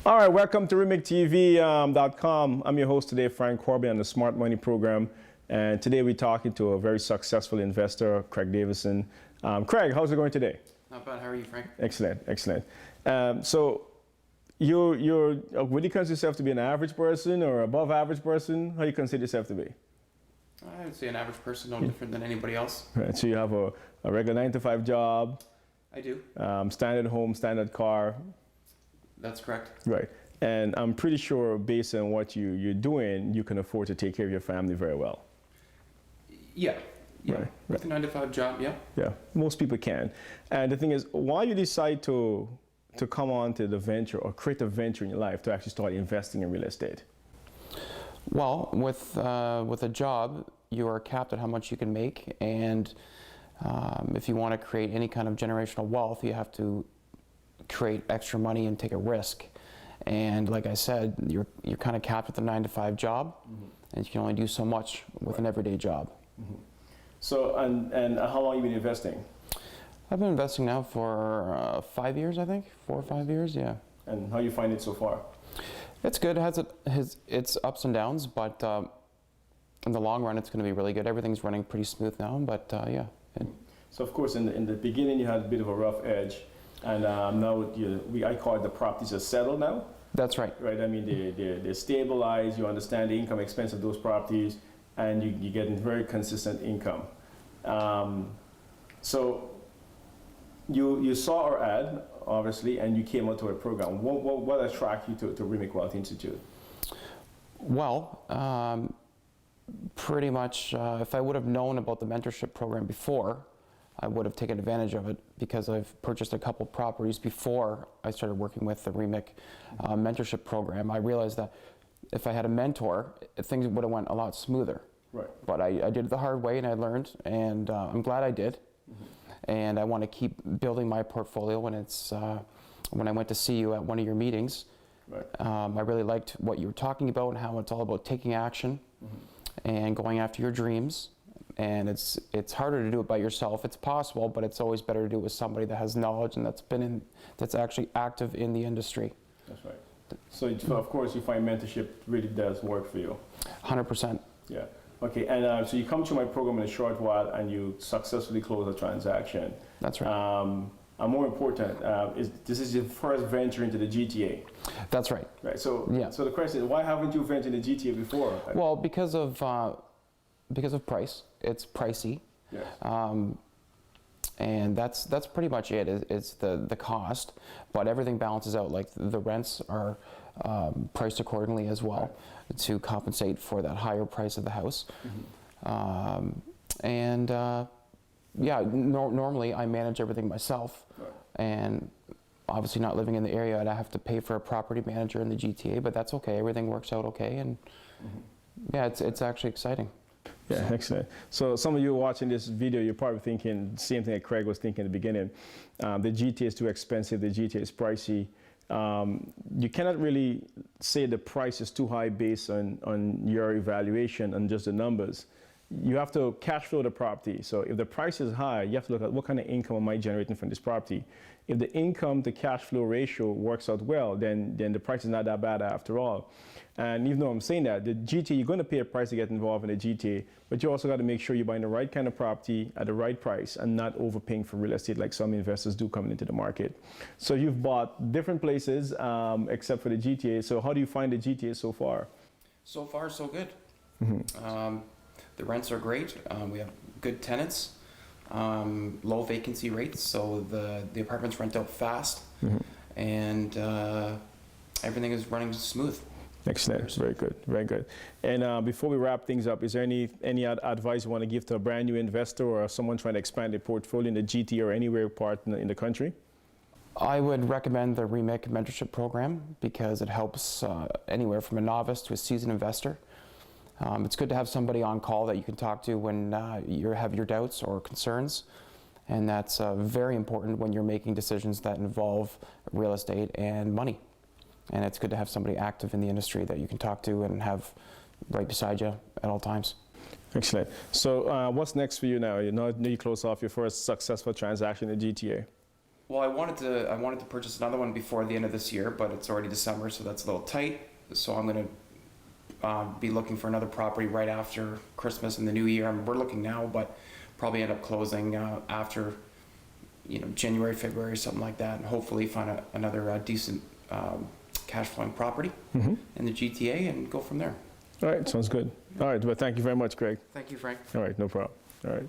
All right, welcome to REMICTV.com. I'm your host today, Frank Corbin, on the Smart Money Program. And today we're talking to a very successful investor, Craig Davidson. Craig, how's it going today? Not bad. How are you, Frank? Excellent, excellent. So would you consider yourself to be an average person or above average person? How do you consider yourself to be? I would say an average person, no different than anybody else. Right, so you have a regular 9-to-5 job. I do. Standard home, standard car. That's correct. Right. And I'm pretty sure based on what you're doing, you can afford to take care of your family very well. Yeah. Right. With a 9-to-5 job, yeah. Yeah, most people can. And the thing is, why you decide to come on to the venture or create a venture in your life to actually start investing in real estate? Well, with a job, you are capped at how much you can make, and if you want to create any kind of generational wealth, you have to create extra money and take a risk. And like I said, you're kind of capped with a 9-to-5 job, and you can only do so much with an everyday job. So, and how long have you been investing? I've been investing now for 5 years, I think, 4 or 5 years, yeah. And how you find it so far? It's good. It has its ups and downs, but in the long run, it's going to be really good. Everything's running pretty smooth now, but yeah. So of course, in the beginning, you had a bit of a rough edge, and now I call it the properties are settled now. That's right. Right. I mean, they're stabilized. You understand the income expense of those properties, and you're getting very consistent income. So you saw our ad, obviously, and you came out to a program. What attracted you to REMIC Wealth Institute? Well, pretty much, if I would have known about the mentorship program before, I would have taken advantage of it, because I've purchased a couple properties before I started working with the REMIC mentorship program. I realized that if I had a mentor, things would have went a lot smoother. Right. But I did it the hard way, and I learned, and I'm glad I did. And I want to keep building my portfolio. When I went to see you at one of your meetings, right. I really liked what you were talking about and how it's all about taking action and going after your dreams. And it's harder to do it by yourself. It's possible, but it's always better to do it with somebody that has knowledge and that's actually active in the industry. That's right. So of course you find mentorship really does work for you. 100%. Yeah. Okay. And so you come to my program in a short while and you successfully close a transaction. That's right. And more important, this is your first venture into the GTA. That's right. Right. So yeah. So the question is, why haven't you ventured into the GTA before? Well, because of price. It's pricey. Yes. And that's pretty much it. It's the cost, but everything balances out. Like the rents are priced accordingly as well, right, to compensate for that higher price of the house. Yeah, normally I manage everything myself, right, and obviously not living in the area, I'd have to pay for a property manager in the GTA, but that's okay. Everything works out okay, and yeah, it's actually exciting. Yeah, excellent. So some of you watching this video, you're probably thinking the same thing that Craig was thinking at the beginning. The GTA is too expensive, the GTA is pricey. You cannot really say the price is too high based on your evaluation and just the numbers. You have to cash flow the property. So if the price is high, you have to look at what kind of income am I generating from this property. If the income to cash flow ratio works out well, then the price is not that bad after all. And even though I'm saying that, the GTA, you're going to pay a price to get involved in the GTA, but you also got to make sure you're buying the right kind of property at the right price and not overpaying for real estate like some investors do coming into the market. So you've bought different places except for the GTA. So how do you find the GTA so far? So far, so good. The rents are great. We have good tenants, low vacancy rates, so the apartments rent out fast, and everything is running smooth. Excellent. Very good. Very good. And before we wrap things up, is there any advice you want to give to a brand new investor or someone trying to expand their portfolio in the GTA or anywhere part in the country? I would recommend the REMIC mentorship program because it helps anywhere from a novice to a seasoned investor. It's good to have somebody on call that you can talk to when you have your doubts or concerns, and that's very important when you're making decisions that involve real estate and money. And it's good to have somebody active in the industry that you can talk to and have right beside you at all times. Excellent. So what's next for you now? You know you close off your first successful transaction in GTA. Well, I wanted to purchase another one before the end of this year, but it's already December, so that's a little tight. So I'm going to be looking for another property right after Christmas and the New Year. I mean, we're looking now, but probably end up closing after, January, February, something like that, and hopefully find another decent cash flowing property in the GTA and go from there. All right, sounds good. All right, well, thank you very much, Greg. Thank you, Frank. All right, no problem. All right.